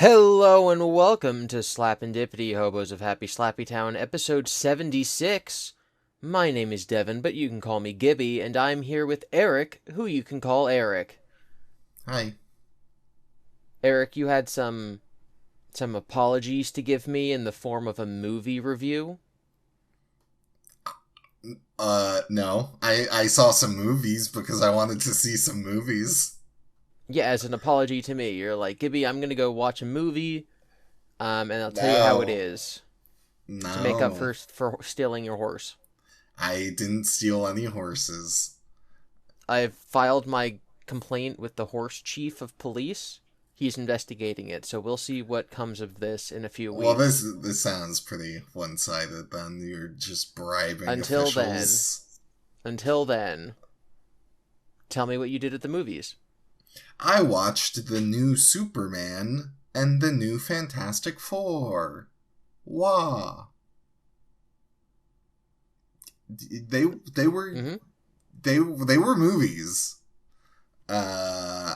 Hello and welcome to Slapendipity, Hobos of Happy Slappy Town, episode 76. My name is Devin, but you can call me Gibby, and I'm here with Eric, who you can call Eric. Hi. Eric, you had some apologies to give me in the form of a movie review? No. I saw some movies because I wanted to see some movies. Yeah, as an apology to me. You're like, Gibby, I'm gonna go watch a movie, and I'll tell you how it No. is, to make up No. for stealing your horse. I didn't steal any horses. I've filed my complaint with the horse chief of police. He's investigating it, so we'll see what comes of this in a few Well, weeks. this sounds pretty one-sided then. You're just bribing Until then, officials. until then, tell me what you did at the movies. I watched the new Superman and the new Fantastic Four. Wah. They were Mm-hmm. they were movies. I,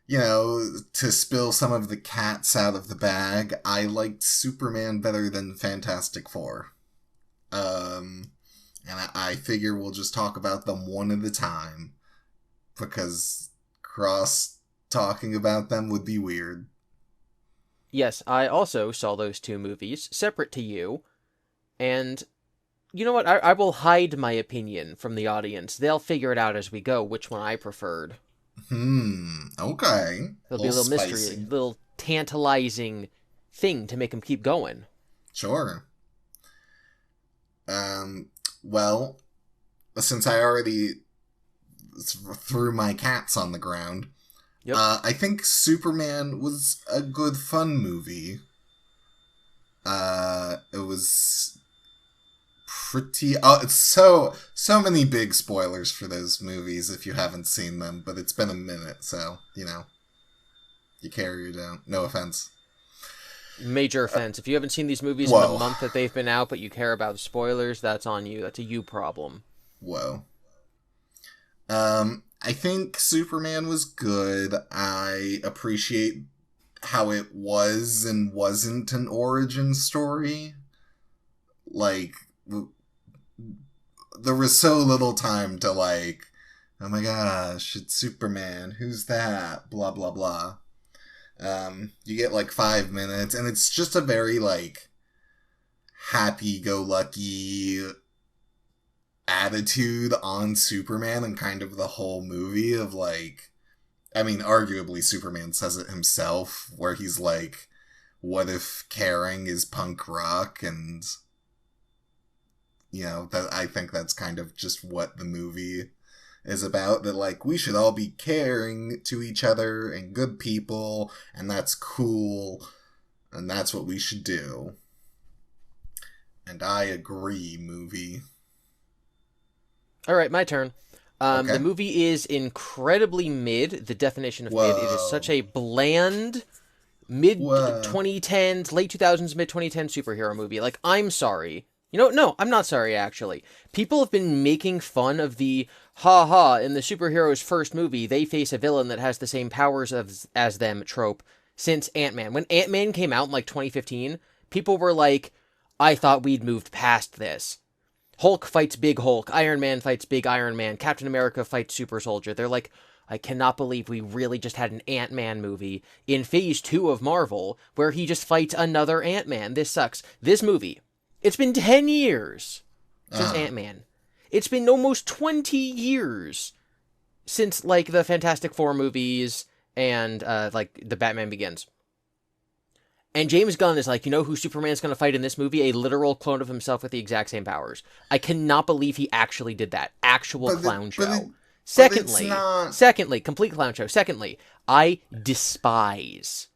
to spill some of the cats out of the bag, I liked Superman better than Fantastic Four. And I figure we'll just talk about them one at a time, because cross talking about them would be weird. Yes, I also saw those two movies, separate to you, and you know what? I will hide my opinion from the audience. They'll figure it out as we go, which one I preferred. Okay. There'll be a little mystery, Spicy. a little tantalizing thing to make them keep going. Sure. Well, since I already threw my cats on the ground, Yep. I think Superman was a good fun movie. It was pretty. It's so many big spoilers for those movies if you haven't seen them, but it's been a minute, so you care or you don't. No offense. Major offense. If you haven't seen these movies in the Whoa, month that they've been out, but you care about the spoilers, that's on you. That's a you problem. whoa. I think Superman was good. I appreciate how it was and wasn't an origin story. Like, there was so little time to oh my gosh, it's Superman, who's that, blah blah blah. You get 5 minutes and it's just a very happy-go-lucky attitude on Superman, and kind of the whole movie of arguably Superman says it himself, where he's what if caring is punk rock? And that I think that's kind of just what the movie is about, that we should all be caring to each other and good people, and that's cool, and that's what we should do. And I agree, movie. All right, my turn. Okay. The movie is incredibly mid. The definition of mid. It is Whoa. such a bland mid Whoa. 2010s, late 2000s, mid 2010s superhero movie. I'm sorry. No, I'm not sorry, actually. People have been making fun of the ha-ha, in the superhero's first movie, they face a villain that has the same powers as them trope since Ant-Man. When Ant-Man came out in 2015, people were like, I thought we'd moved past this. Hulk fights Big Hulk, Iron Man fights Big Iron Man, Captain America fights Super Soldier. They're like, I cannot believe we really just had an Ant-Man movie in Phase 2 of Marvel where he just fights another Ant-Man. This sucks. This movie, it's been 10 years since Ant-Man. It's been almost 20 years since, the Fantastic Four movies and, the Batman Begins. And James Gunn is like, you know who Superman's going to fight in this movie? A literal clone of himself with the exact same powers. I cannot believe he actually did that. Actual clown show. Secondly, complete clown show. Secondly, I despise,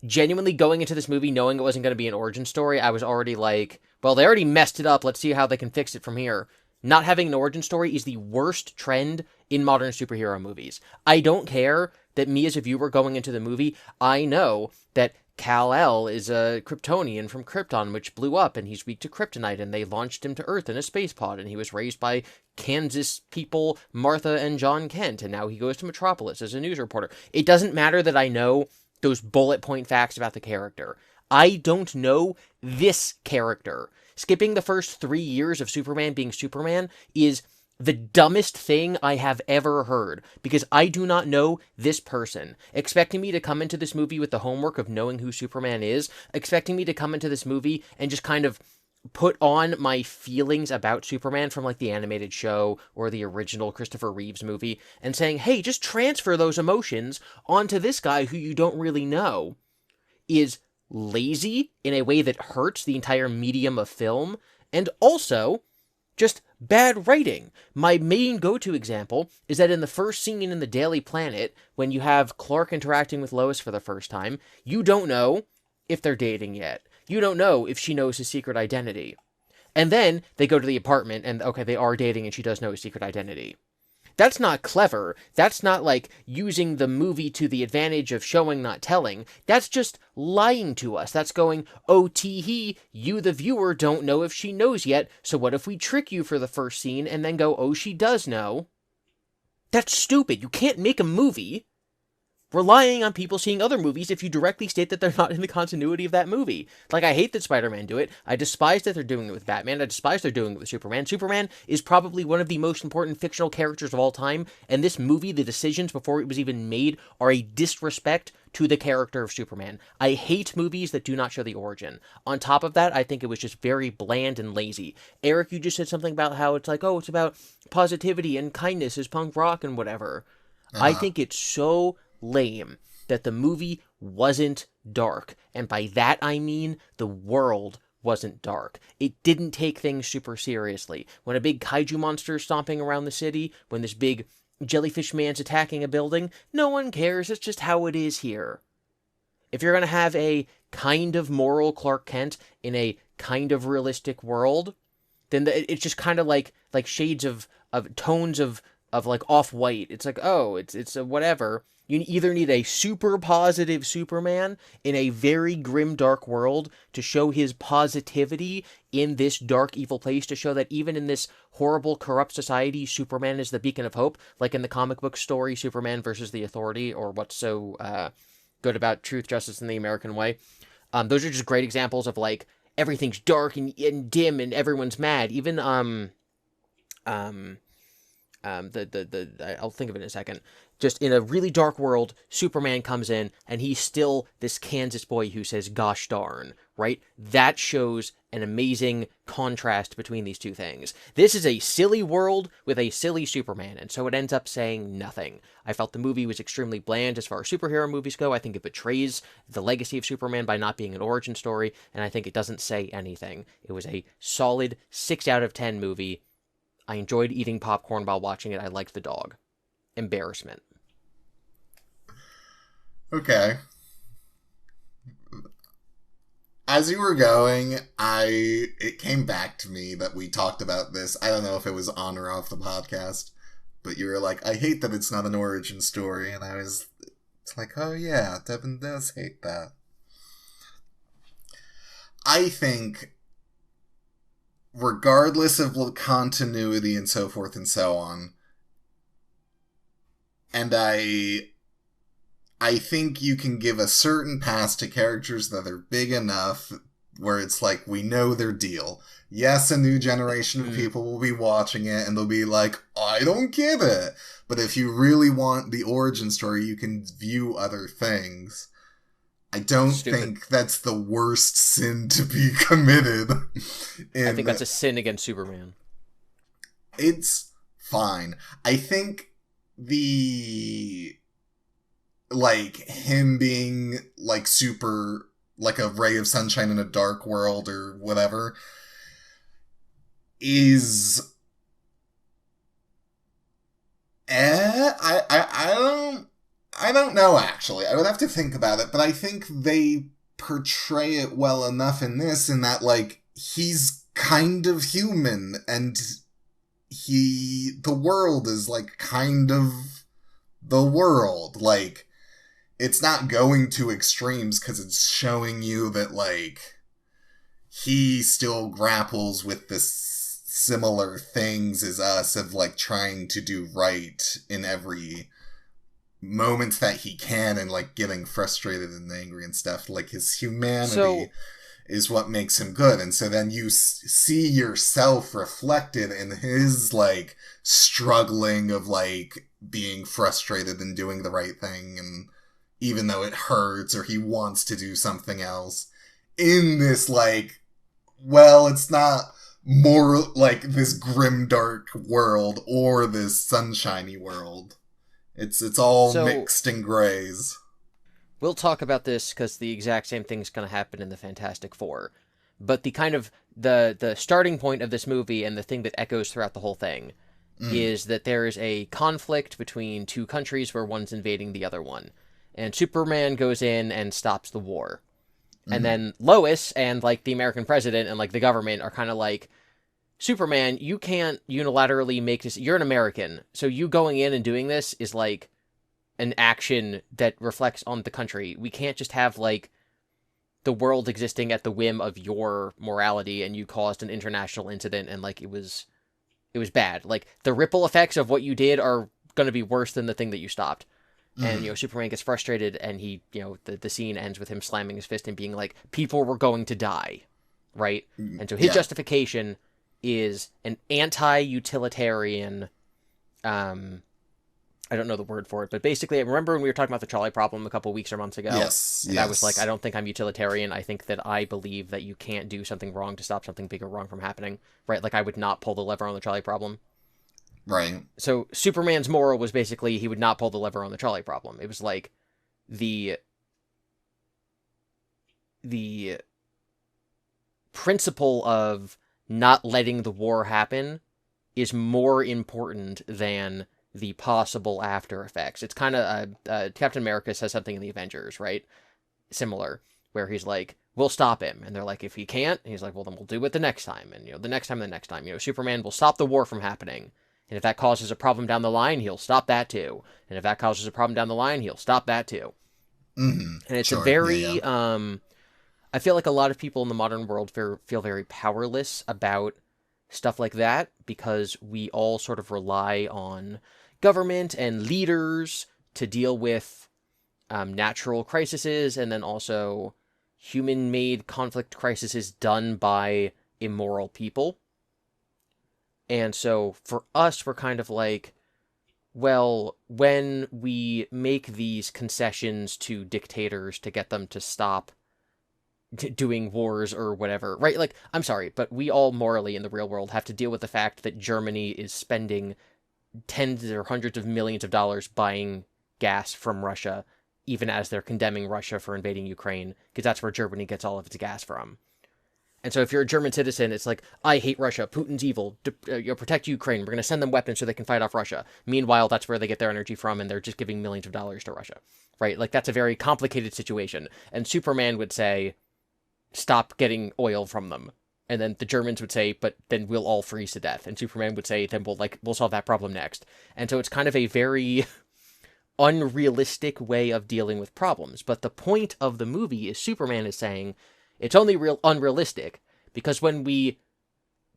genuinely going into this movie knowing it wasn't going to be an origin story, I was already like, well, they already messed it up. Let's see how they can fix it from here. Not having an origin story is the worst trend in modern superhero movies. I don't care that me as a viewer going into the movie, I know that Kal-El is a Kryptonian from Krypton, which blew up, and he's weak to kryptonite, and they launched him to Earth in a space pod, and he was raised by Kansas people, Martha and John Kent, and now he goes to Metropolis as a news reporter. It doesn't matter that I know those bullet point facts about the character. I don't know this character. Skipping the first 3 years of Superman being Superman is the dumbest thing I have ever heard, because I do not know this person. Expecting me to come into this movie with the homework of knowing who Superman is, expecting me to come into this movie and just kind of put on my feelings about Superman from like the animated show or the original Christopher Reeves movie and saying, hey, just transfer those emotions onto this guy who you don't really know, is lazy in a way that hurts the entire medium of film, and also just bad writing. My main go-to example is that in the first scene in the Daily Planet, when you have Clark interacting with Lois for the first time, you don't know if they're dating yet. You don't know if she knows his secret identity. And then they go to the apartment and, okay, they are dating and she does know his secret identity. That's not clever. That's not like using the movie to the advantage of showing, not telling. That's just lying to us. That's going, oh, tee-hee, you the viewer don't know if she knows yet, so what if we trick you for the first scene and then go, oh, she does know? That's stupid. You can't make a movie relying on people seeing other movies if you directly state that they're not in the continuity of that movie. Like, I hate that Spider-Man do it. I despise that they're doing it with Batman. I despise they're doing it with Superman. Superman is probably one of the most important fictional characters of all time, and this movie, the decisions before it was even made, are a disrespect to the character of Superman. I hate movies that do not show the origin. On top of that, I think it was just very bland and lazy. Eric, you just said something about how it's like, oh, it's about positivity and kindness is punk rock and whatever. I think it's so lame that the movie wasn't dark, and by that I mean the world wasn't dark. It didn't take things super seriously. When a big kaiju monster is stomping around the city, when this big jellyfish man's attacking a building, no one cares. It's just how it is here. If you're going to have a kind of moral Clark Kent in a kind of realistic world, then it's just kind of like shades of tones of like off-white. It's like, oh, it's a whatever. You either need a super positive Superman in a very grim, dark world to show his positivity in this dark, evil place, to show that even in this horrible, corrupt society, Superman is the beacon of hope, like in the comic book story, Superman versus the Authority, or What's So Good About Truth, Justice, and the American Way. Those are just great examples of, like, everything's dark and dim and everyone's mad. Even, I'll think of it in a second. Just in a really dark world, Superman comes in, and he's still this Kansas boy who says, gosh darn, right? That shows an amazing contrast between these two things. This is a silly world with a silly Superman, and so it ends up saying nothing. I felt the movie was extremely bland as far as superhero movies go. I think it betrays the legacy of Superman by not being an origin story, and I think it doesn't say anything. It was a solid 6 out of 10 movie. I enjoyed eating popcorn while watching it. I liked the dog. Embarrassment. Okay. As you were going, it came back to me that we talked about this. I don't know if it was on or off the podcast, but you were like, I hate that it's not an origin story, and it's like, oh yeah, Devin does hate that. I think, regardless of continuity and so forth and so on, and I think you can give a certain pass to characters that are big enough where it's like, we know their deal. Yes, a new generation of people will be watching it and they'll be like, I don't get it. But if you really want the origin story, you can view other things. I don't think that's the worst sin to be committed. I think that's a sin against Superman. It's fine. I think like, him being, like, super, like, a ray of sunshine in a dark world or whatever is... I don't know, actually. I would have to think about it, but I think they portray it well enough in this, in that, like, he's kind of human, and the world is, like, kind of the world. Like, it's not going to extremes because it's showing you that, like, he still grapples with this similar things as us of, like, trying to do right in every moments that he can and like getting frustrated and angry and stuff. Like his humanity So is what makes him good. And so then you see yourself reflected in his like struggling of like being frustrated and doing the right thing, and even though it hurts or he wants to do something else in this like, well, it's not more like this grim dark world or this sunshiny world. It's all so mixed in grays. we'll talk about this because the exact same thing's going to happen in the Fantastic Four. But the kind of the starting point of this movie and the thing that echoes throughout the whole thing is that there is a conflict between two countries where one's invading the other one. And Superman goes in and stops the war. And then Lois and like the American president and like the government are kind of like, Superman, you can't unilaterally make this. You're an American, so you going in and doing this is like an action that reflects on the country. We can't just have like the world existing at the whim of your morality, and you caused an international incident, and like it was bad. Like the ripple effects of what you did are going to be worse than the thing that you stopped. And, Superman gets frustrated, and he, the scene ends with him slamming his fist and being like, people were going to die, right? And so his justification is an anti-utilitarian, I don't know the word for it, but basically, I remember when we were talking about the trolley problem a couple weeks or months ago? Yes, and yes. I was like, I don't think I'm utilitarian. I think that I believe that you can't do something wrong to stop something big or wrong from happening, right? Like, I would not pull the lever on the trolley problem. Right. So Superman's moral was basically he would not pull the lever on the trolley problem. It was like the principle of not letting the war happen is more important than the possible after effects. It's kind of Captain America says something in the Avengers, right? Similar, where he's like, we'll stop him. And they're like, if he can't, he's like, well, then we'll do it the next time. And, the next time, Superman will stop the war from happening. And if that causes a problem down the line, he'll stop that too. And if that causes a problem down the line, he'll stop that too. Mm-hmm. And it's sure. a very, I feel like a lot of people in the modern world feel very powerless about stuff like that because we all sort of rely on government and leaders to deal with natural crises and then also human-made conflict crises done by immoral people. And so for us, we're kind of like, well, when we make these concessions to dictators to get them to stop doing wars or whatever, right? Like, I'm sorry, but we all morally in the real world have to deal with the fact that Germany is spending tens or hundreds of millions of dollars buying gas from Russia, even as they're condemning Russia for invading Ukraine, because that's where Germany gets all of its gas from. And so if you're a German citizen, it's like, I hate Russia, Putin's evil, protect Ukraine, we're going to send them weapons so they can fight off Russia. Meanwhile, that's where they get their energy from, and they're just giving millions of dollars to Russia, right? Like, that's a very complicated situation. And Superman would say, stop getting oil from them. And then the Germans would say, but then we'll all freeze to death. And Superman would say, then we'll solve that problem next. And so it's kind of a very unrealistic way of dealing with problems. But the point of the movie is Superman is saying, it's only unrealistic because when we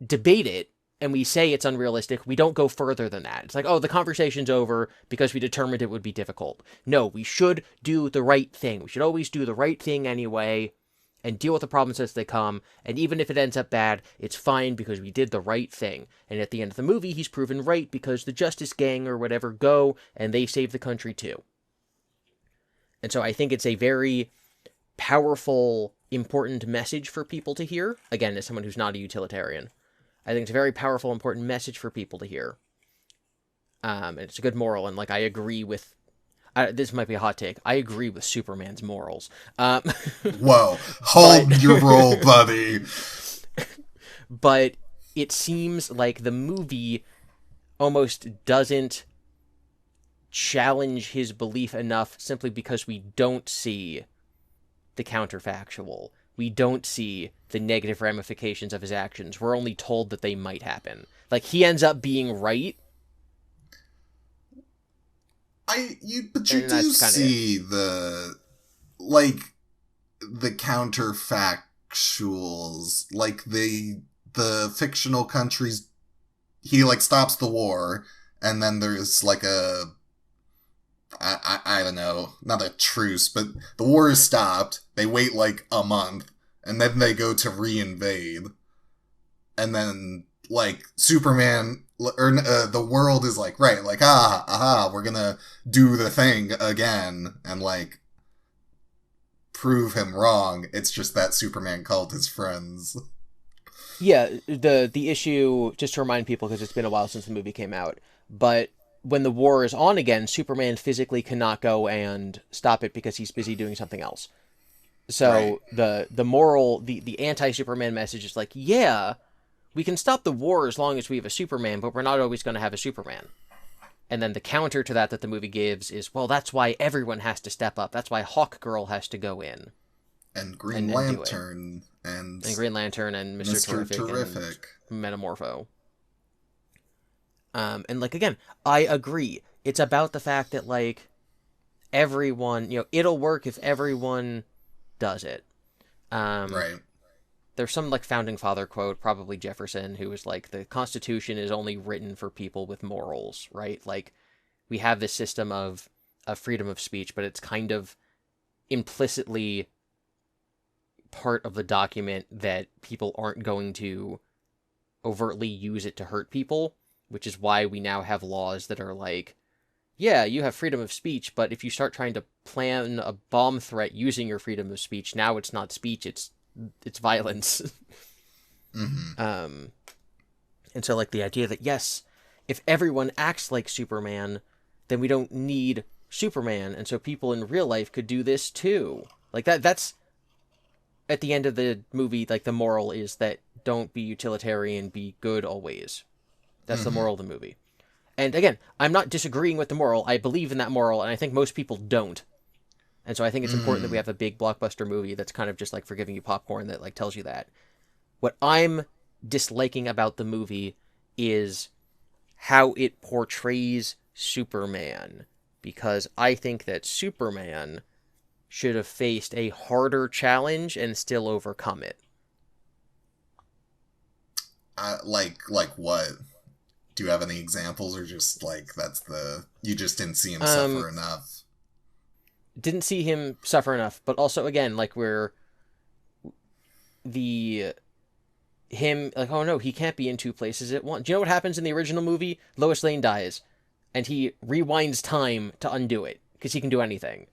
debate it and we say it's unrealistic, we don't go further than that. It's like, oh, the conversation's over because we determined it would be difficult. No, we should do the right thing. We should always do the right thing anyway and deal with the problems as they come. And even if it ends up bad, it's fine because we did the right thing. And at the end of the movie, he's proven right because the Justice Gang or whatever go and they save the country too. And so I think it's a very powerful, important message for people to hear. Again, as someone who's not a utilitarian, I think it's a very powerful, important message for people to hear. And it's a good moral, and like I agree with. This might be a hot take. I agree with Superman's morals. Whoa, hold your roll, buddy. But it seems like the movie almost doesn't challenge his belief enough simply because we don't see the counterfactual. We don't see the negative ramifications of his actions. We're only told that they might happen. Like, he ends up being right. But you do see the counterfactuals, like the fictional countries. He like stops the war, and then there's like a I don't know, not a truce, but the war is stopped. They wait like a month, and then they go to reinvade, and then like Superman or the world is like, right, like we're gonna do the thing again and like prove him wrong. It's just that Superman called his friends. Yeah, the issue, just to remind people, because it's been a while since the movie came out, but when the war is on again, Superman physically cannot go and stop it because he's busy doing something else. Right. So the moral, the anti-Superman message is like, yeah, we can stop the war as long as we have a Superman, but we're not always going to have a Superman. And then the counter to that the movie gives is, well, that's why everyone has to step up. That's why Hawk Girl has to go in And Green and do it. Lantern and And Green Lantern and Mr. Mr. Terrific and Terrific. Metamorpho. And like again, I agree. It's about the fact that like everyone, it'll work if everyone does it. Um, Right. there's some like founding father quote, probably Jefferson, who was like, the Constitution is only written for people with morals, right? Like we have this system of freedom of speech, but it's kind of implicitly part of the document that people aren't going to overtly use it to hurt people, which is why we now have laws that are like, yeah, you have freedom of speech, but if you start trying to plan a bomb threat using your freedom of speech, now it's not speech, it's violence. Mm-hmm. And so like the idea that yes, if everyone acts like Superman, then we don't need Superman, and so people in real life could do this too. Like that's at the end of the movie, like the moral is that don't be utilitarian, be good always. That's the Mm-hmm. moral of the movie. And again, I'm not disagreeing with the moral. I believe in that moral, and I think most people don't. And so I think it's important that we Mm. have a big blockbuster movie that's kind of just like for giving you popcorn that like tells you that. What I'm disliking about the movie is how it portrays Superman, because I think that Superman should have faced a harder challenge and still overcome it. Like what? Do you have any examples, or just like that's the you just didn't see him Um, suffer enough? didn't see him suffer enough, but also again, like where the him like, oh no, he can't be in two places at once. Do you know what happens in the original movie? Lois Lane dies, and he rewinds time to undo it because he can do anything.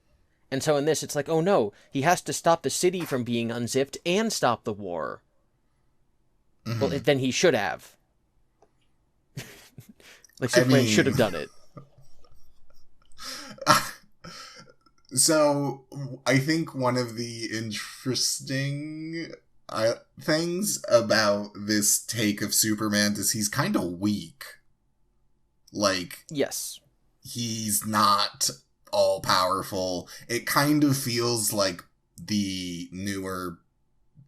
And so in this, it's like, oh no, he has to stop the city from being unzipped and stop the war. Well, Mm-hmm. then he should have. Like I Superman should mean, have done it. so I think one of the interesting things about this take of Superman is he's kind of weak. Like, Yes. he's not all powerful. It kind of feels like the newer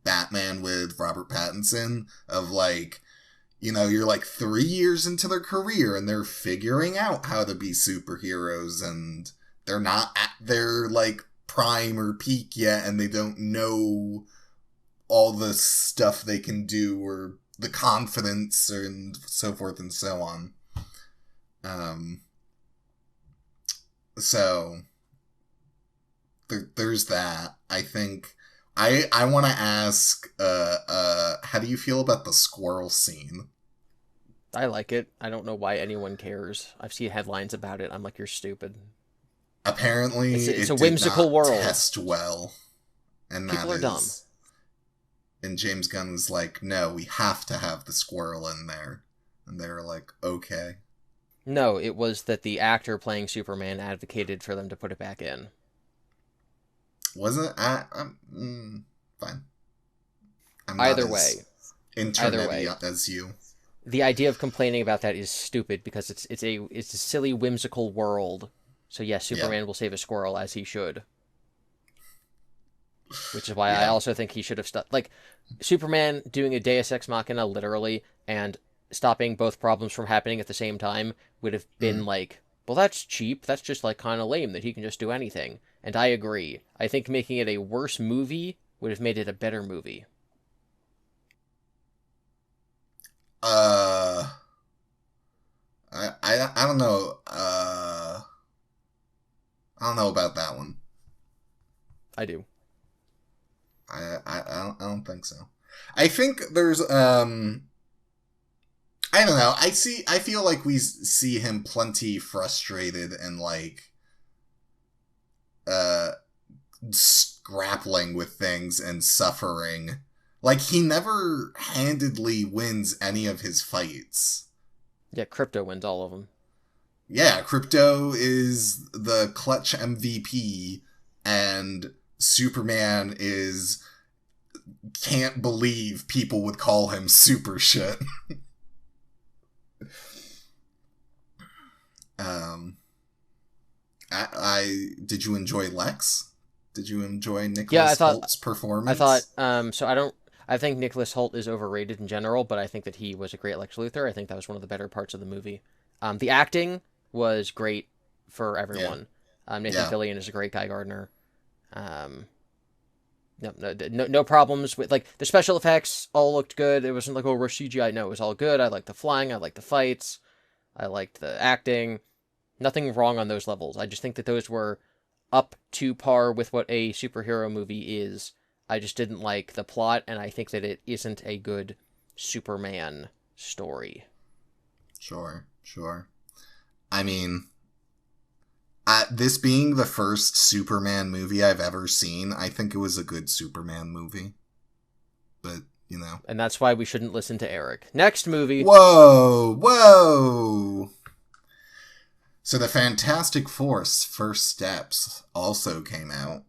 Batman with Robert Pattinson of like, you're like 3 years into their career and they're figuring out how to be superheroes, and they're not at their like prime or peak yet, and they don't know all the stuff they can do or the confidence and so forth and so on. Um, so there's that. I think I want to ask, how do you feel about the squirrel scene? I like it. I don't know why anyone cares. I've seen headlines about it. I'm like, you're stupid. Apparently, It's a it did whimsical not world. test well, and that People are dumb. is. And James Gunn's like, no, we have to have the squirrel in there, and they were like, okay. No, it was that the actor playing Superman advocated for them to put it back in. Wasn't fine. I'm not Either as way, either internet way, as you. the idea of complaining about that is stupid because it's a silly whimsical world. So yes, Yeah, Superman will save a squirrel as he should, which is why I yeah. also think he should have stopped. Like Superman doing a Deus Ex Machina literally and stopping both problems from happening at the same time would have been Mm. like, well, that's cheap. That's just like kind of lame that he can just do anything. And I agree. I think making it a worse movie would have made it a better movie. Uh, I don't know. I don't know about that one. I do. I don't think so. I think there's I don't know. I feel like we see him plenty frustrated and like uh grappling with things and suffering. Like he never handedly wins any of his fights. Yeah, Crypto wins all of them. Yeah, Crypto is the clutch MVP and Superman is can't believe people would call him super shit. I did you enjoy Lex? Did you enjoy Nicholas Holt's performance? I think Nicholas Holt is overrated in general, but I think that he was a great Lex Luthor. I think that was one of the better parts of the movie. The acting was great for everyone. Yeah. Nathan Fillion is a great Guy Gardner. No problems with, like, the special effects all looked good. It wasn't like, oh, rush CGI. No, it was all good. I liked the flying. I liked the fights. I liked the acting. Nothing wrong on those levels. I just think that those were up to par with what a superhero movie is. I just didn't like the plot, and I think that it isn't a good Superman story. Sure. I mean, this being the first Superman movie I've ever seen, I think it was a good Superman movie. But, you know. And that's why we shouldn't listen to Eric. Next movie. Whoa! So the Fantastic Four's First Steps also came out.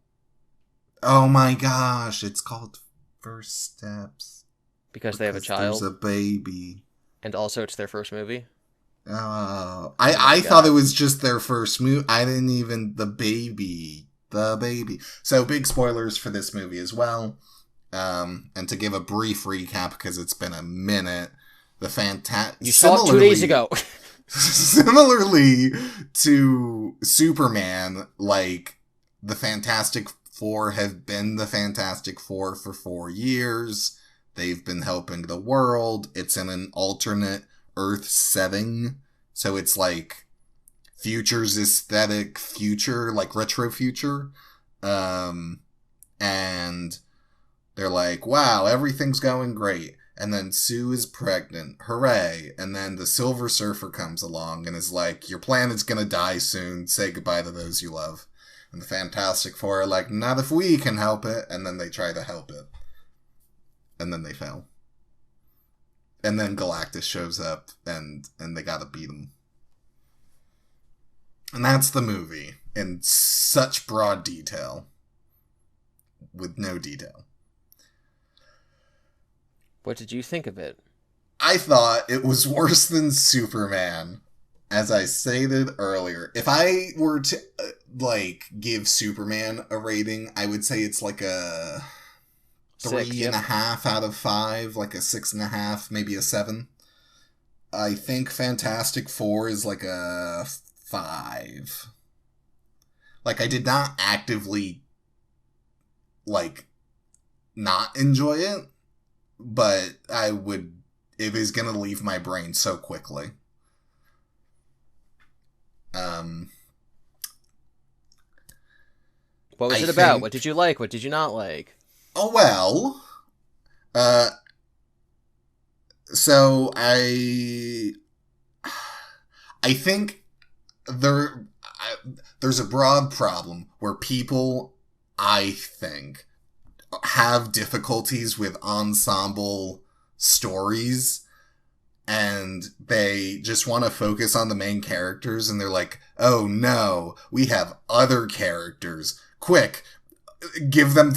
Oh my gosh, it's called First Steps. Because they have a child? There's a baby. And also it's their first movie? Oh, I thought it was just their first movie. I didn't even... The baby. So big spoilers for this movie as well. And to give a brief recap, because it's been a minute, You saw it 2 days ago. Similarly to Superman, like, the Fantastic Four have been the Fantastic Four for 4 years. They've been helping the world. It's in an alternate Earth setting. So it's like future's aesthetic future, like retro future. And they're like, wow, everything's going great. And then Sue is pregnant. Hooray. And then the Silver Surfer comes along and is like, your planet's gonna die soon. Say goodbye to those you love. And the Fantastic Four are like, not if we can help it. And then they try to help it. And then they fail. And then Galactus shows up and they gotta beat him. And that's the movie in such broad detail. With no detail. What did you think of it? I thought it was worse than Superman. As I stated earlier, if I were to, give Superman a rating, I would say it's like a 3.5 out of 5, like a 6.5, maybe a 7. I think Fantastic Four is like a 5. Like, I did not actively, not enjoy it. But I would... It is going to leave my brain so quickly. What was it about? What did you like? What did you not like? Oh, well... So, I think there's a broad problem where people, I think... have difficulties with ensemble stories and they just want to focus on the main characters and they're like, oh no, we have other characters. Quick, give them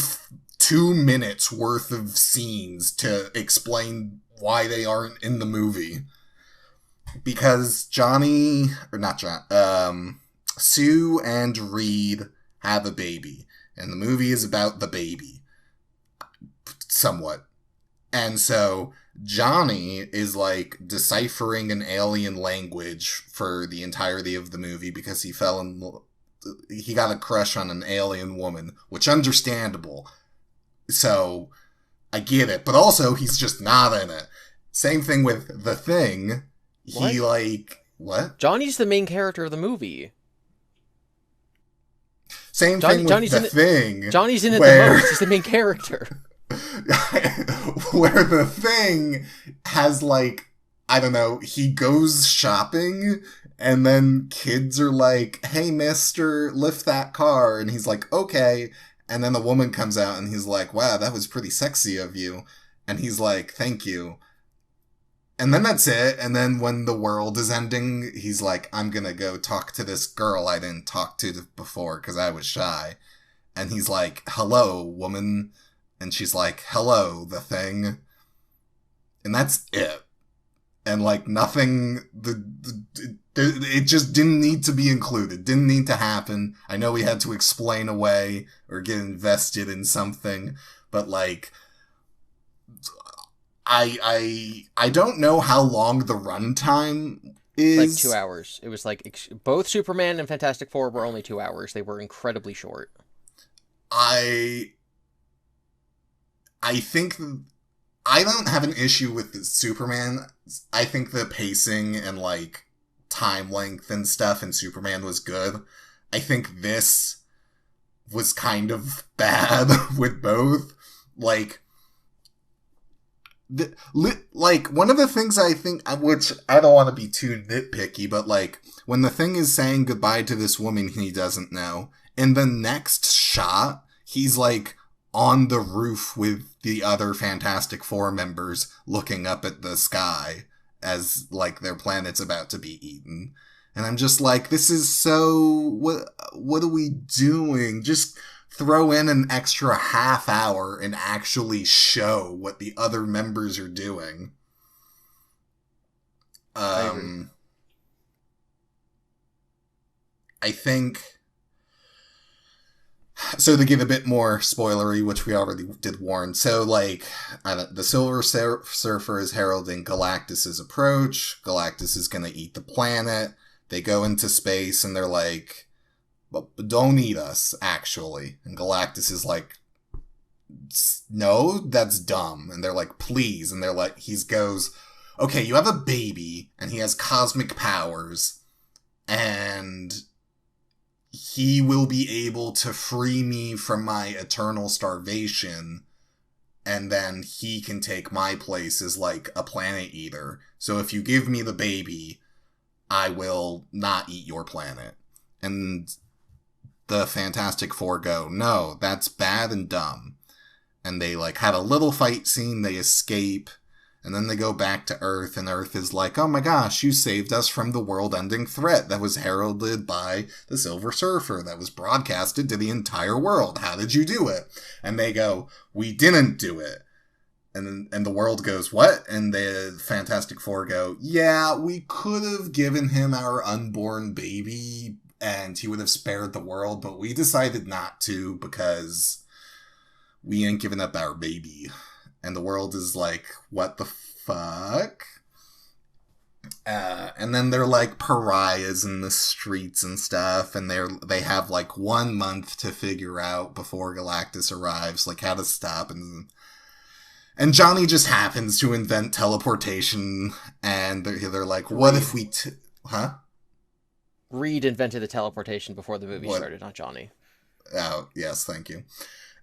2 minutes worth of scenes to explain why they aren't in the movie. Because Sue and Reed have a baby and the movie is about the baby. Somewhat. And so Johnny is deciphering an alien language for the entirety of the movie because he got a crush on an alien woman, which understandable. So I get it, but also he's just not in it. Same thing with The Thing. What? Johnny's the main character of the movie. Same thing with The Thing. Johnny's in it the most. He's the main character. Where The Thing has, like, I don't know, he goes shopping, and then kids are like, hey, mister, lift that car. And he's like, okay. And then the woman comes out, and he's like, wow, that was pretty sexy of you. And he's like, thank you. And then that's it. And then when the world is ending, he's like, I'm gonna go talk to this girl I didn't talk to before because I was shy. And he's like, hello, woman. And she's like, hello, The Thing. And that's it. And, like, nothing, it just didn't need to be included. Didn't need to happen. I know we had to explain away or get invested in something. But, like, I don't know how long the runtime is. Like 2 hours. It was like, both Superman and Fantastic Four were only 2 hours. They were incredibly short. I think I don't have an issue with the Superman. I think the pacing and, like, time length and stuff in Superman was good. I think this was kind of bad with both. Like, one of the things I think, which I don't want to be too nitpicky, but, like, when The Thing is saying goodbye to this woman he doesn't know, in the next shot, he's, like, on the roof with the other Fantastic Four members looking up at the sky as, like, their planet's about to be eaten. And I'm just like, this is so... What are we doing? Just throw in an extra half hour and actually show what the other members are doing. I think... So to give a bit more spoilery, which we already did warn, so, like, the Silver Surfer is heralding Galactus's approach. Galactus is gonna eat the planet. They go into space, and they're like, but don't eat us, actually. And Galactus is like, no, that's dumb. And they're like, please. And they're like, he goes, okay, you have a baby, and he has cosmic powers, and he will be able to free me from my eternal starvation, and then he can take my place as, like, a planet eater. So if you give me the baby, I will not eat your planet. And the Fantastic Four go, no, that's bad and dumb. And they, like, have a little fight scene, they escape, and then they go back to Earth, and Earth is like, oh my gosh, you saved us from the world-ending threat that was heralded by the Silver Surfer, that was broadcasted to the entire world. How did you do it? And they go, we didn't do it. And the world goes, what? And the Fantastic Four go, yeah, we could have given him our unborn baby, and he would have spared the world, but we decided not to because we ain't giving up our baby. And the world is like, what the fuck? And then they're like pariahs in the streets and stuff, and they have like 1 month to figure out before Galactus arrives, like how to stop. And Johnny just happens to invent teleportation, and they're like, what if we... Huh? Reed invented the teleportation before the movie started, not Johnny. Oh, yes, thank you.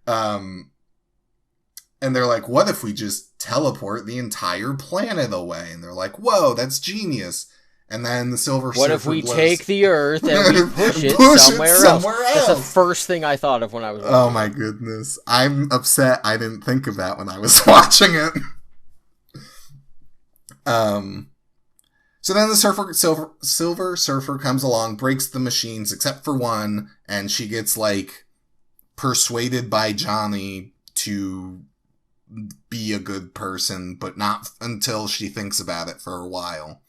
And they're like, what if we just teleport the entire planet away? And they're like, whoa, that's genius. And then the Silver Surfer What if we take the Earth and we push it somewhere else? That's the first thing I thought of when I was watching. Oh my goodness. I'm upset I didn't think of that when I was watching it. So then the Silver Surfer comes along, breaks the machines except for one, and she gets, like, persuaded by Johnny to be a good person, but not until she thinks about it for a while.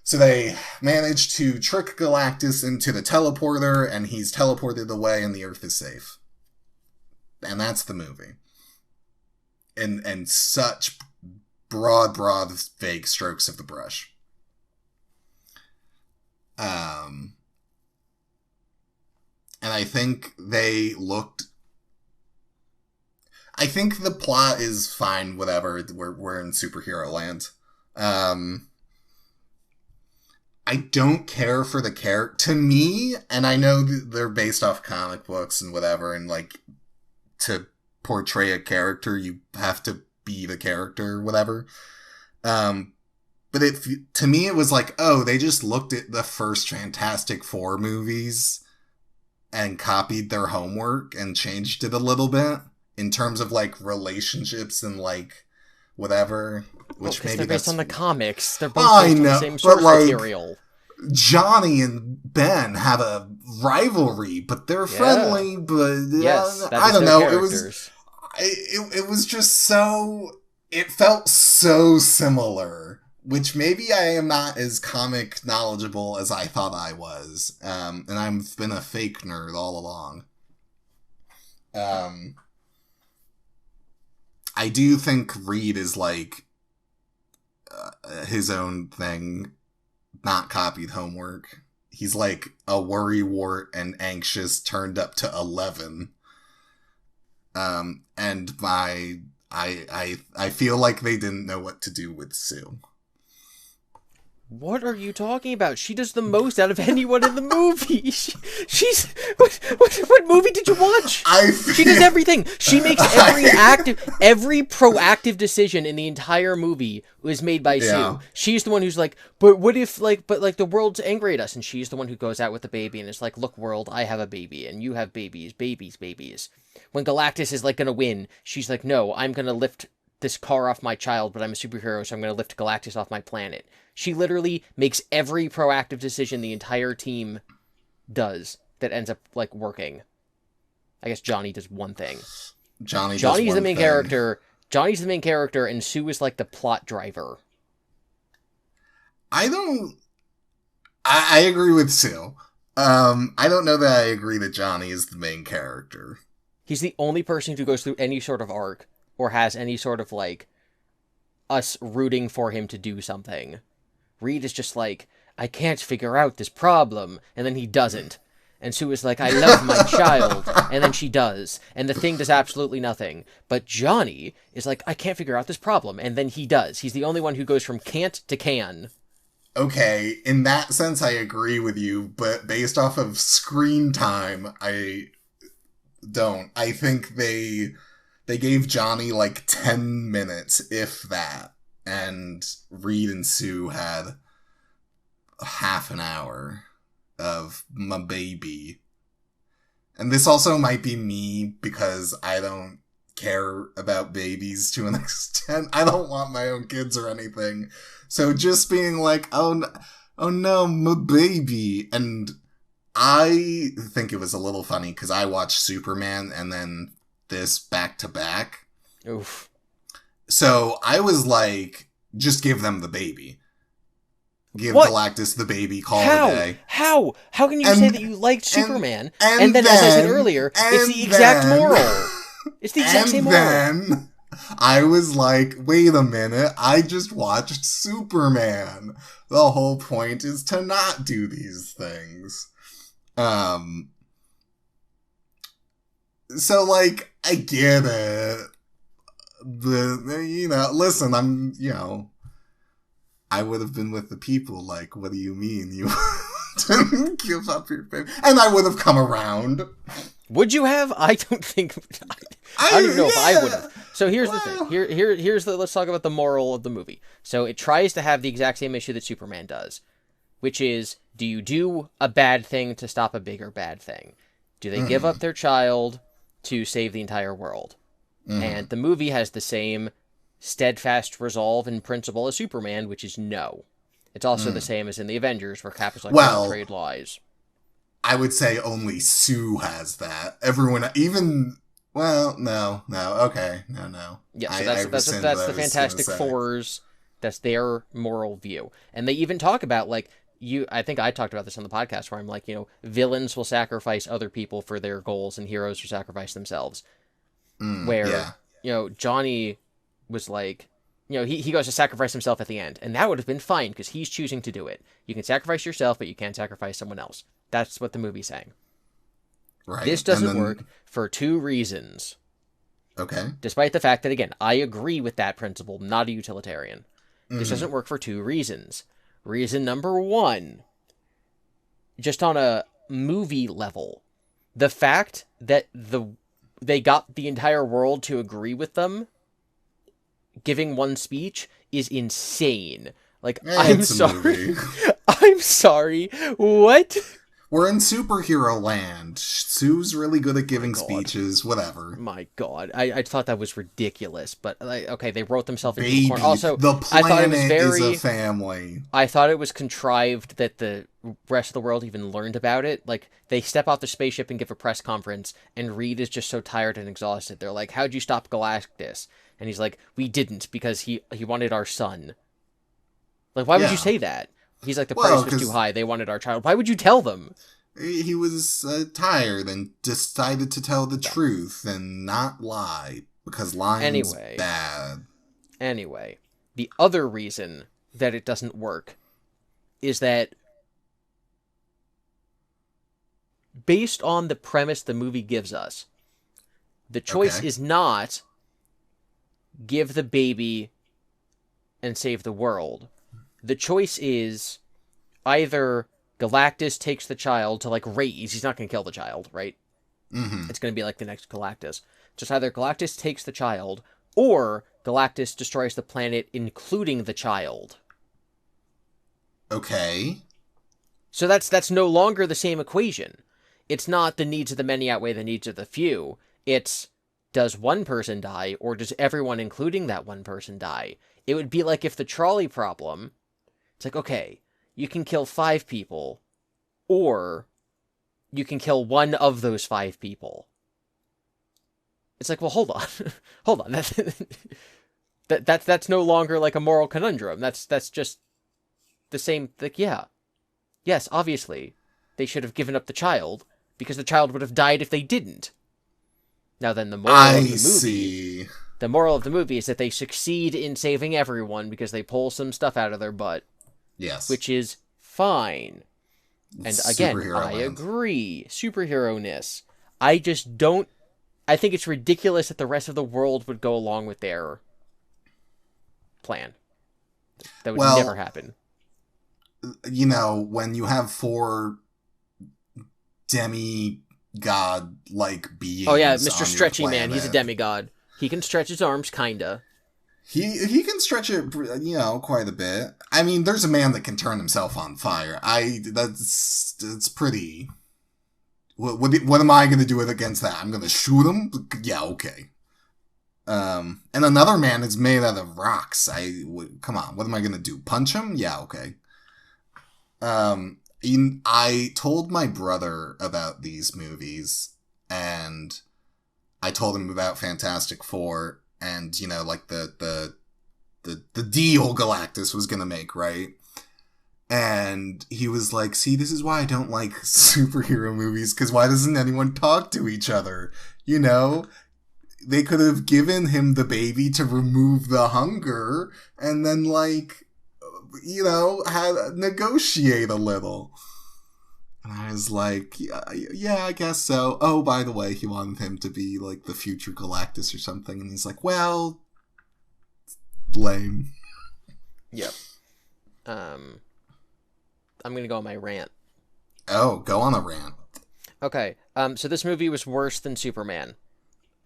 So they manage to trick Galactus into the teleporter, and he's teleported away, and the Earth is safe. And that's the movie. And such broad, vague strokes of the brush. And I think they looked... I think the plot is fine, whatever. We're in superhero land. I don't care for the character. To me, and I know they're based off comic books and whatever, and like to portray a character, you have to be the character or whatever. But to me, it was like, oh, they just looked at the first Fantastic Four movies and copied their homework and changed it a little bit in terms of like relationships and like whatever. Which maybe they're based on the comics. They're both I based on know, the same source like, material. Johnny and Ben have a rivalry, but they're friendly. But yes, I don't know. Characters. It was just so. It felt so similar, which maybe I am not as comic knowledgeable as I thought I was, and I've been a fake nerd all along. I do think Reed is like his own thing, not copied homework. He's like a worrywart and anxious turned up to 11. And I feel like they didn't know what to do with Sue. What are you talking about? She does the most out of anyone in the movie. She's what movie did you watch? She does everything. She makes every proactive decision in the entire movie was made by Sue. She's the one who's like, but what if but the world's angry at us, and she's the one who goes out with the baby and is like, look, world, I have a baby and you have babies. When Galactus is like gonna win, she's like, no, I'm gonna lift this car off my child, but I'm a superhero, so I'm gonna lift Galactus off my planet. She literally makes every proactive decision the entire team does that ends up, like, working. I guess Johnny does one thing. Johnny's the main character. Johnny's the main character, and Sue is, like, the plot driver. I agree with Sue. I don't know that I agree that Johnny is the main character. He's the only person who goes through any sort of arc, or has any sort of, like, us rooting for him to do something. Reed is just like, I can't figure out this problem, and then he doesn't. And Sue is like, I love my child, and then she does. And the Thing does absolutely nothing. But Johnny is like, I can't figure out this problem, and then he does. He's the only one who goes from can't to can. Okay, in that sense I agree with you, but based off of screen time, I don't. I think they gave Johnny like 10 minutes, if that. And Reed and Sue had half an hour of my baby. And this also might be me because I don't care about babies to an extent. I don't want my own kids or anything. So just being like, oh no, my baby. And I think it was a little funny because I watched Superman and then this back to back. Oof. So I was like, just give them the baby. Give Galactus the baby, call it a day. How can you say that you liked Superman, and then, as I said earlier, it's the exact moral. It's the exact same moral. And then I was like, wait a minute, I just watched Superman. The whole point is to not do these things. So, like, I get it. Listen, I would have been with the people, like, what do you mean you didn't give up your baby? And I would have come around. Would you have? I don't think, I don't even know if I would have. So here's the thing. Let's talk about the moral of the movie. So it tries to have the exact same issue that Superman does, which is, do you do a bad thing to stop a bigger bad thing? Do they give up their child to save the entire world? And the movie has the same steadfast resolve and principle as Superman, which is no. It's also the same as in the Avengers, where Cap is like, don't trade lies. I would say only Sue has that. Everyone, even, no, okay, no. Yeah, so that's the Fantastic Four's, that's their moral view. And they even talk about, like, I think I talked about this on the podcast, where I'm like, villains will sacrifice other people for their goals, and heroes will sacrifice themselves. Johnny was like, he goes to sacrifice himself at the end, and that would have been fine because he's choosing to do it. You can sacrifice yourself, but you can't sacrifice someone else. That's what the movie's saying. Right. This doesn't work for two reasons. Okay. Despite the fact that, again, I agree with that principle, not a utilitarian. This doesn't work for two reasons. Reason number one, just on a movie level, the fact that they got the entire world to agree with them giving one speech is insane. Like, I'm It's a sorry. movie. I'm sorry. What? We're in superhero land. Sue's really good at giving God. speeches, whatever. My God. I thought that was ridiculous, but, like, okay, they wrote themselves into a Baby, corner. Also, the I thought it planet was very... is a family. I thought it was contrived that the rest of the world even learned about it. Like, they step off the spaceship and give a press conference, and Reed is just so tired and exhausted. They're like, how'd you stop Galactus? And he's like, we didn't, because he wanted our son. Like, why would you say that? He's like, the price was too high, they wanted our child. Why would you tell them? He was tired and decided to tell the truth and not lie, because lying's bad. Anyway, the other reason that it doesn't work is that based on the premise the movie gives us, the choice is not give the baby and save the world. The choice is either Galactus takes the child to, like, raise. He's not going to kill the child, right? Mm-hmm. It's going to be like the next Galactus. Just either Galactus takes the child, or Galactus destroys the planet, including the child. Okay. So that's no longer the same equation. It's not the needs of the many outweigh the needs of the few. It's, does one person die, or does everyone, including that one person, die? It would be like if the trolley problem, it's like, okay, you can kill 5 people, or you can kill one of those 5 people. It's like, well, hold on. Hold on. That's no longer like a moral conundrum. That's just the same, like, yeah. Yes, obviously, they should have given up the child, because the child would have died if they didn't. Now then, the moral of the movie is that they succeed in saving everyone because they pull some stuff out of their butt. Yes. Which is fine. And again, I agree. Superhero-ness. I just don't... I think it's ridiculous that the rest of the world would go along with their plan. That would never happen. You know, when you have 4 demigod-like beings... Oh yeah, Mr. Stretchy Man, he's a demigod. He can stretch his arms, kinda. He can stretch it, you know, quite a bit. I mean, there's a man that can turn himself on fire. That's pretty... What am I going to do against that? I'm going to shoot him? Yeah, okay. And another man is made out of rocks. Come on, what am I going to do? Punch him? Yeah, okay. I told my brother about these movies, and I told him about Fantastic Four, and, you know, like the deal Galactus was going to make, right? And he was like, see, this is why I don't like superhero movies, because why doesn't anyone talk to each other? You know? They could have given him the baby to remove the hunger, and then, like, you know, negotiate a little. And I was like, yeah, I guess so. Oh, by the way, he wanted him to be, like, the future Galactus or something, and he's like, well, lame. Yep. I'm gonna go on my rant. Oh, go on a rant. Okay, so this movie was worse than Superman.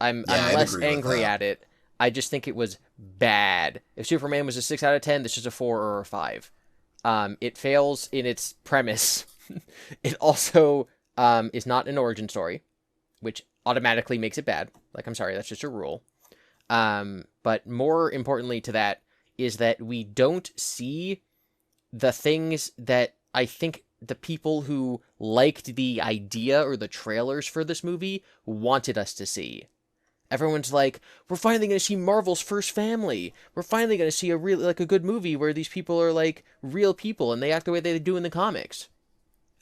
I'm less angry at it. I just think it was bad. If Superman was a 6 out of 10, this is a 4 or a 5. It fails in its premise. It also is not an origin story, which automatically makes it bad. Like, I'm sorry, that's just a rule. But more importantly to that is that we don't see the things that I think the people who liked the idea or the trailers for this movie wanted us to see. Everyone's like, we're finally going to see Marvel's first family. We're finally going to see a good movie where these people are like real people and they act the way they do in the comics.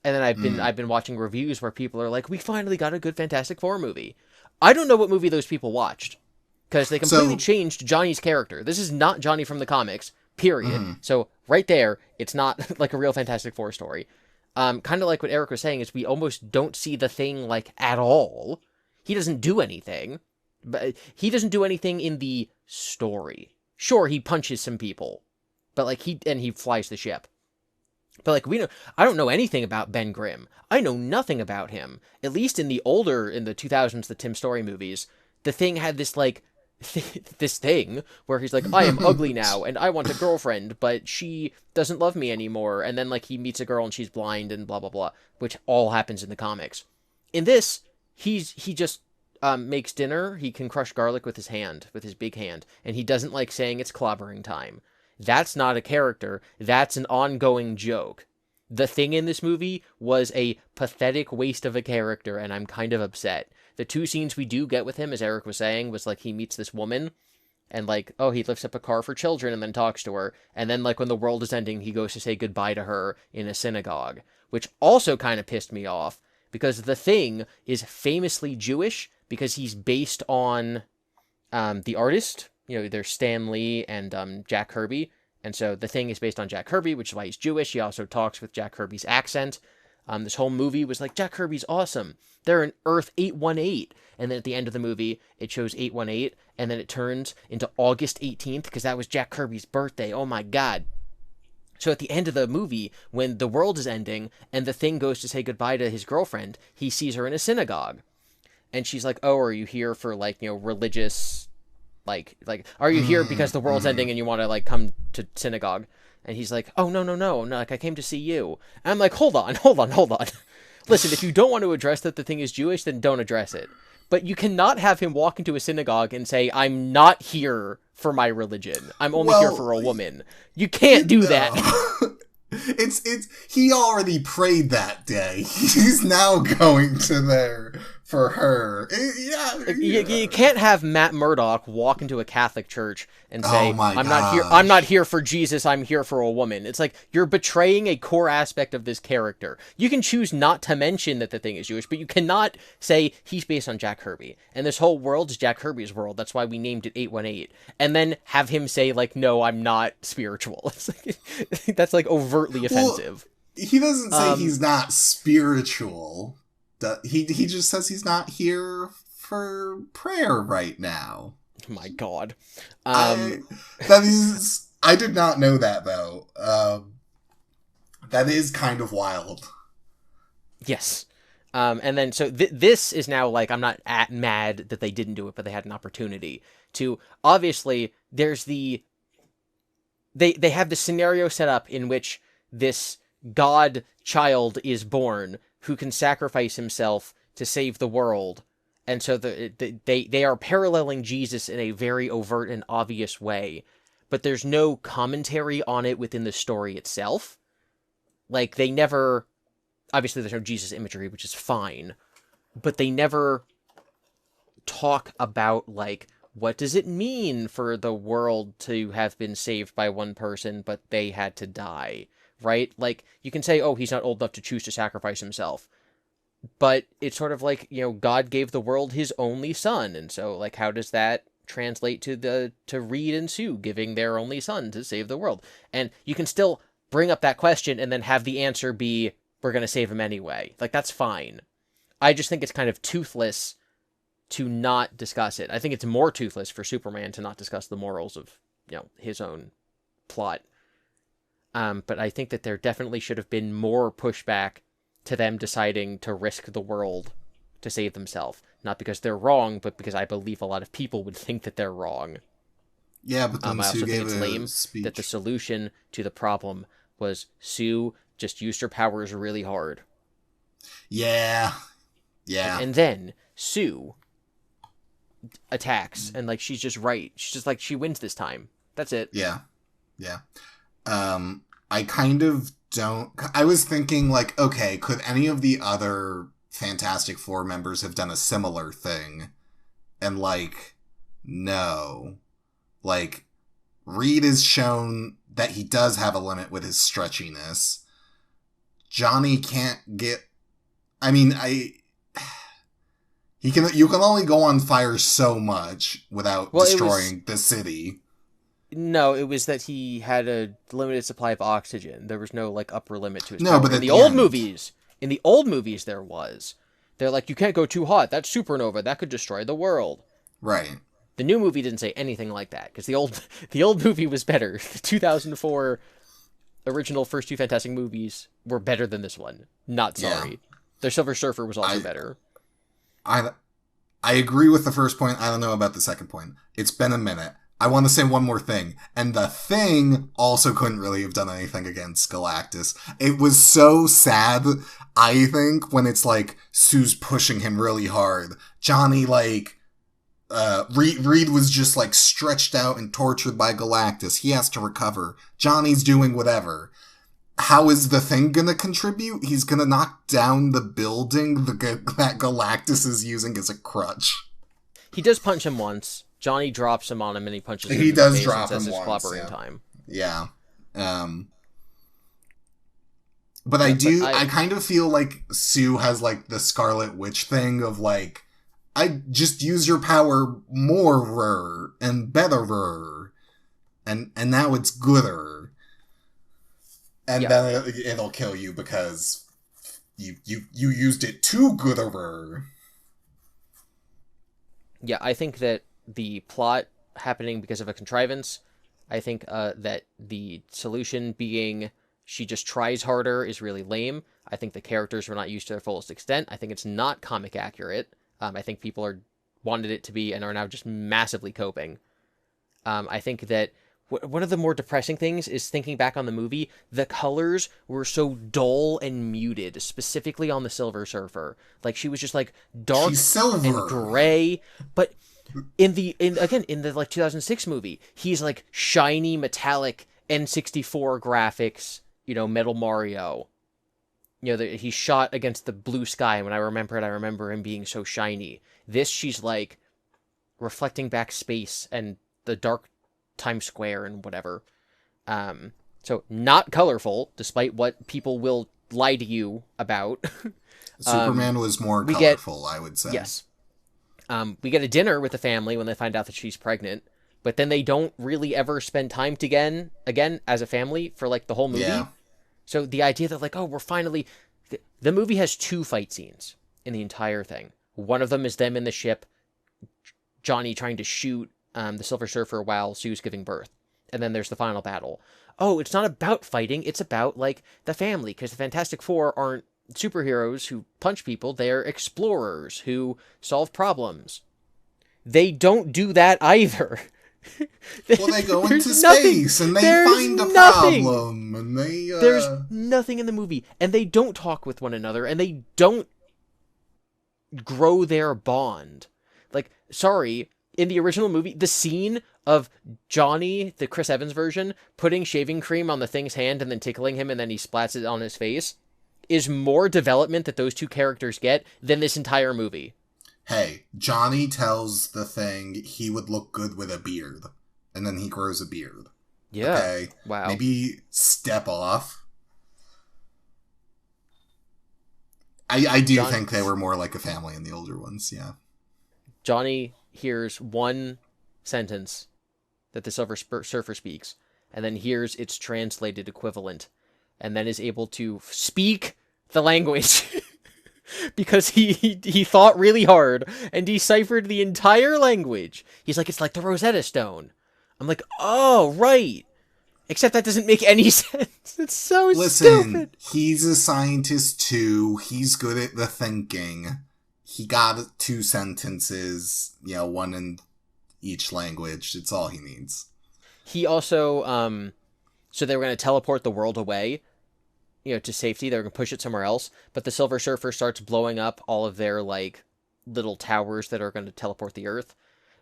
And then I've been watching reviews where people are like, we finally got a good Fantastic Four movie. I don't know what movie those people watched, because they completely changed Johnny's character. This is not Johnny from the comics, period. Mm-hmm. So right there, it's not like a real Fantastic Four story. Kind of like what Eric was saying, is we almost don't see the Thing, like, at all. He doesn't do anything. But he doesn't do anything in the story. Sure, he punches some people, but like he flies the ship. But like I don't know anything about Ben Grimm. I know nothing about him. At least in the 2000s, the Tim Story movies, the Thing had this like this thing where he's like, I am ugly now and I want a girlfriend, but she doesn't love me anymore. And then like he meets a girl and she's blind and blah blah blah, which all happens in the comics. In this, he just makes dinner. He can crush garlic with his hand, with his big hand, and he doesn't like saying it's clobbering time. That's not a character. That's an ongoing joke. The Thing in this movie was a pathetic waste of a character, and I'm kind of upset. The two scenes we do get with him, as Eric was saying, was like he meets this woman, and like, oh, he lifts up a car for children and then talks to her, and then like when the world is ending, he goes to say goodbye to her in a synagogue, which also kind of pissed me off, because The Thing is famously Jewish, because he's based on the artist. You know, there's Stan Lee and Jack Kirby. And so The Thing is based on Jack Kirby, which is why he's Jewish. He also talks with Jack Kirby's accent. This whole movie was like, Jack Kirby's awesome. They're in Earth 818. And then at the end of the movie, it shows 818. And then it turns into August 18th, because that was Jack Kirby's birthday. Oh my God. So at the end of the movie, when the world is ending and The Thing goes to say goodbye to his girlfriend, he sees her in a synagogue. And she's like, oh, are you here for like, you know, religious... Like, are you here because the world's ending and you want to, like, come to synagogue? And he's like, oh, no, like, I came to see you. And I'm like, hold on. Listen, if you don't want to address that The Thing is Jewish, then don't address it. But you cannot have him walk into a synagogue and say, I'm not here for my religion. I'm only here for a woman. You can't do that. He already prayed that day. He's now going to there for her. You can't have Matt Murdock walk into a Catholic church and say, I'm not here for Jesus, I'm here for a woman. It's like, you're betraying a core aspect of this character. You can choose not to mention that The Thing is Jewish, but you cannot say he's based on Jack Kirby. And this whole world is Jack Kirby's world. That's why we named it 818. And then have him say, like, no, I'm not spiritual. It's like, that's like overtly offensive. Well, he doesn't say he's not spiritual. He just says he's not here for prayer right now. My God. I did not know that, though. That is kind of wild. Yes. And then, so this is now, like, I'm not mad that they didn't do it, but they had an opportunity to, obviously, there's they have the scenario set up in which this god child is born who can sacrifice himself to save the world. And so they are paralleling Jesus in a very overt and obvious way, but there's no commentary on it within the story itself. Like, they never... Obviously, there's no Jesus imagery, which is fine, but they never talk about, like, what does it mean for the world to have been saved by one person, but they had to die, right? Like, you can say, oh, he's not old enough to choose to sacrifice himself, but it's sort of like, you know, God gave the world his only son, and so, like, how does that translate to Reed and Sue giving their only son to save the world? And you can still bring up that question and then have the answer be, we're going to save him anyway. Like, that's fine. I just think it's kind of toothless to not discuss it. I think it's more toothless for Superman to not discuss the morals of, you know, his own plot. But I think that there definitely should have been more pushback to them deciding to risk the world to save themselves. Not because they're wrong, but because I believe a lot of people would think that they're wrong. Yeah, but then I also Sue think gave it's a lame speech. that the solution to the problem was Sue just used her powers really hard. Yeah. And then Sue attacks, and, like, she's just right. She's just like, she wins this time. That's it. Yeah. I kind of don't... I was thinking, like, okay, could any of the other Fantastic Four members have done a similar thing? And, like, no. Like, Reed is shown that he does have a limit with his stretchiness. Johnny can't get... I mean, you can only go on fire so much without destroying the city. No, it was that he had a limited supply of oxygen. There was no, like, upper limit to his No, power. but in the old movies, there was. They're like, you can't go too hot. That's supernova. That could destroy the world. Right. The new movie didn't say anything like that, because the old movie was better. The 2004 original first two Fantastic movies were better than this one. Not sorry. Yeah. The Silver Surfer was also better. I agree with the first point. I don't know about the second point. It's been a minute. I want to say one more thing. And the Thing also couldn't really have done anything against Galactus. It was so sad, I think, when it's like Sue's pushing him really hard. Johnny, like, Reed was just like stretched out and tortured by Galactus. He has to recover. Johnny's doing whatever. How is the Thing gonna contribute? He's gonna knock down the building that Galactus is using as a crutch. He does punch him once. Johnny drops him on him and he punches him. He does drop him once. Time. Yeah. But I kind of feel like Sue has like the Scarlet Witch thing of like, I just use your power more and better, and now it's gooder. And then it'll kill you because you used it too gooder. Yeah, I think that the plot happening because of a contrivance, I think that the solution being she just tries harder is really lame. I think the characters were not used to their fullest extent. I think it's not comic accurate. I think people wanted it to be and are now just massively coping. I think that one of the more depressing things is thinking back on the movie, the colors were so dull and muted, specifically on the Silver Surfer. Like, she was just like dark and gray, but in the like 2006 movie, he's like shiny, metallic, N64 graphics, Metal Mario. He's shot against the blue sky, and when I remember him being so shiny. This, she's like reflecting back space and the dark Times Square and whatever. So not colorful, despite what people will lie to you about. Superman was more colorful, I would say. Yes. We get a dinner with the family when they find out that she's pregnant, but then they don't really ever spend time again as a family for like the whole movie. Yeah. So the idea that like, oh, we're finally... The movie has 2 fight scenes in the entire thing. One of them is them in the ship, Johnny trying to shoot the Silver Surfer while Sue's giving birth. And then there's the final battle. Oh, it's not about fighting, it's about, like, the family, because the Fantastic Four aren't superheroes who punch people, they're explorers who solve problems. They don't do that either. Well, they go into space and they find a problem and There's nothing in the movie, and they don't talk with one another, and they don't grow their bond. Like, sorry, in the original movie, the scene of Johnny, the Chris Evans version, putting shaving cream on the Thing's hand and then tickling him and then he splats it on his face is more development that those two characters get than this entire movie. Hey, Johnny tells the Thing he would look good with a beard, and then he grows a beard. Yeah. Okay? Wow. Maybe step off. I do think they were more like a family in the older ones, yeah. Johnny hears one sentence that the Silver Surfer speaks, and then hears its translated equivalent, and then is able to speak the language. Because he thought really hard and deciphered the entire language. He's like, it's like the Rosetta Stone. I'm like, oh, right. Except that doesn't make any sense. It's so stupid. He's a scientist too. He's good at the thinking. He got 2 sentences, one in each language. It's all he needs. He also, so they were going to teleport the world away, to safety. They're going to push it somewhere else. But the Silver Surfer starts blowing up all of their, like, little towers that are going to teleport the Earth.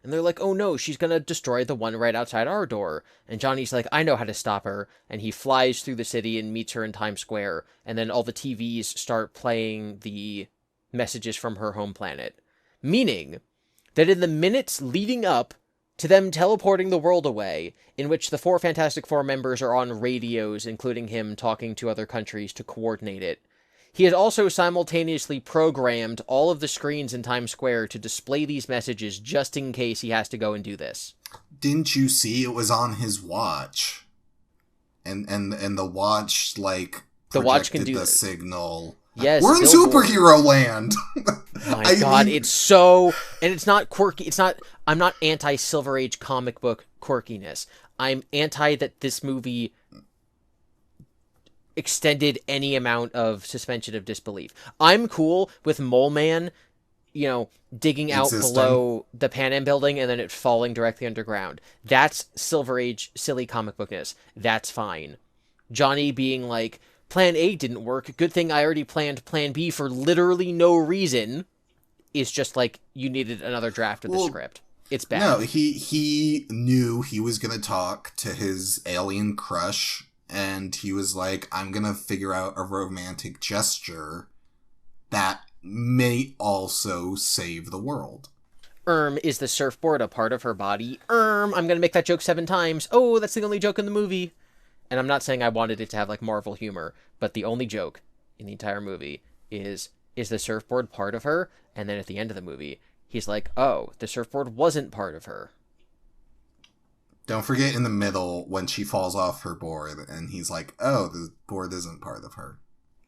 And they're like, oh no, she's going to destroy the one right outside our door. And Johnny's like, I know how to stop her. And he flies through the city and meets her in Times Square. And then all the TVs start playing the messages from her home planet. Meaning that in the minutes leading up to them teleporting the world away, in which the 4 Fantastic Four members are on radios, including him talking to other countries to coordinate it, he has also simultaneously programmed all of the screens in Times Square to display these messages just in case he has to go and do this. Didn't you see it was on his watch? And the watch, like, the watch can do the signal. Yes, we're in superhero land. My God, it's so... And it's not quirky. I'm not anti-Silver Age comic book quirkiness. I'm anti that this movie extended any amount of suspension of disbelief. I'm cool with Mole Man, digging out Existing. below the Pan Am building and then it falling directly underground. That's Silver Age silly comic bookness. That's fine. Johnny being like, Plan A didn't work. Good thing I already planned Plan B for literally no reason. Is just like you needed another draft of the script. It's bad. No, he knew he was gonna talk to his alien crush, and he was like, I'm gonna figure out a romantic gesture that may also save the world. Is the surfboard a part of her body? I'm gonna make that joke 7 times. Oh, that's the only joke in the movie. And I'm not saying I wanted it to have like Marvel humor, but the only joke in the entire movie is the surfboard part of her? And then at the end of the movie, he's like, oh, the surfboard wasn't part of her. Don't forget in the middle when she falls off her board, and he's like, oh, the board isn't part of her.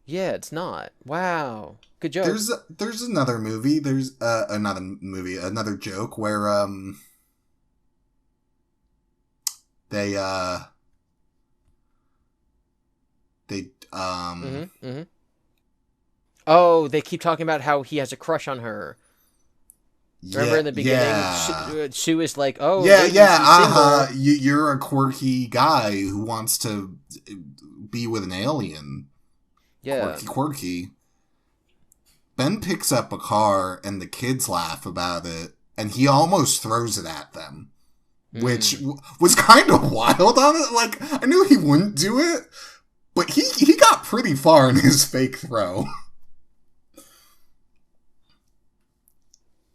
Yeah, it's not. Wow. Good joke. There's another movie. There's another joke where they Oh, they keep talking about how he has a crush on her. Remember in the beginning, Sue is like, "Oh, you're a quirky guy who wants to be with an alien." Yeah, quirky. Ben picks up a car, and the kids laugh about it, and he almost throws it at them, which was kind of wild on it. Like, I knew he wouldn't do it, but he got pretty far in his fake throw.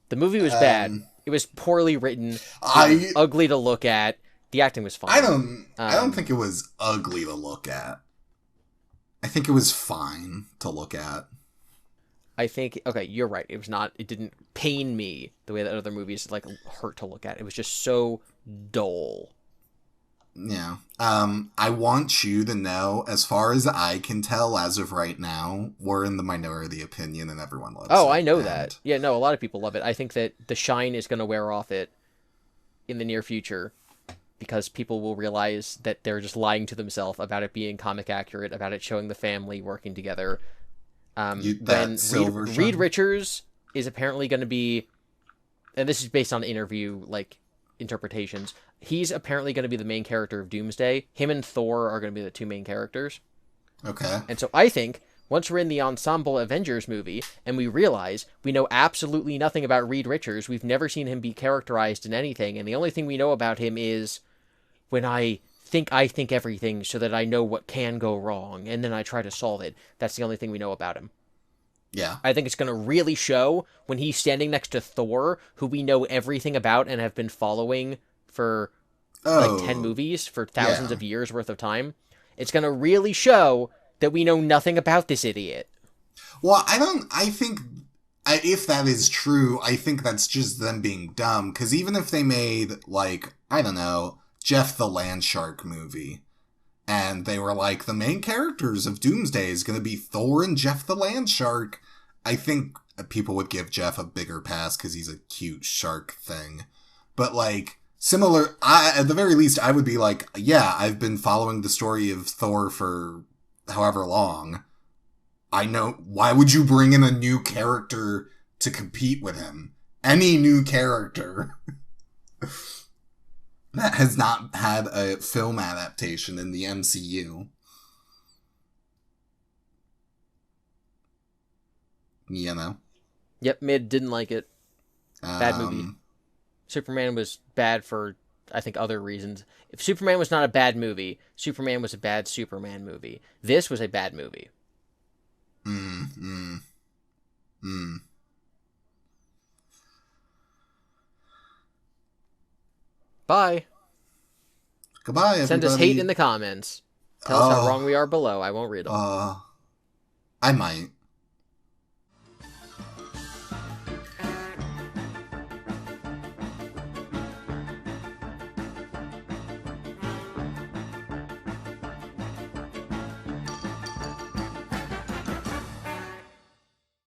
The movie was bad. It was poorly written. Ugly to look at. The acting was fine. I don't think it was ugly to look at. I think it was fine to look at. I think, okay, you're right. It was not, it didn't pain me the way that other movies like hurt to look at. It was just so dull. Yeah. I want you to know, as far as I can tell as of right now, we're in the minority opinion and everyone loves it. Oh, I know that. Yeah, no, a lot of people love it. I think that the shine is going to wear off it in the near future because people will realize that they're just lying to themselves about it being comic accurate, about it showing the family working together. Reed Richards is apparently going to be, and this is based on interview, like, interpretations, he's apparently going to be the main character of Doomsday. Him and Thor are going to be the 2 main characters. Okay. And so I think once we're in the Ensemble Avengers movie and we realize we know absolutely nothing about Reed Richards, we've never seen him be characterized in anything, and the only thing we know about him is when I think everything so that I know what can go wrong, and then I try to solve it. That's the only thing we know about him. Yeah. I think it's going to really show when he's standing next to Thor, who we know everything about and have been following for like 10 movies for thousands of years worth of time. It's going to really show that we know nothing about this idiot. Well, I think if that is true, I think that's just them being dumb. Because even if they made, like, I don't know, Jeff the Landshark movie, and they were like, the main characters of Doomsday is going to be Thor and Jeff the Landshark, I think people would give Jeff a bigger pass because he's a cute shark thing. But, like, similar, at the very least, I would be like, yeah, I've been following the story of Thor for however long. I know, why would you bring in a new character to compete with him? Any new character that has not had a film adaptation in the MCU. You know? Yep, mid, didn't like it. Bad movie. Superman was bad for, I think, other reasons. If Superman was not a bad movie, Superman was a bad Superman movie. This was a bad movie. Bye. Goodbye, everybody. Send us hate in the comments. Tell us how wrong we are below. I won't read them. I might.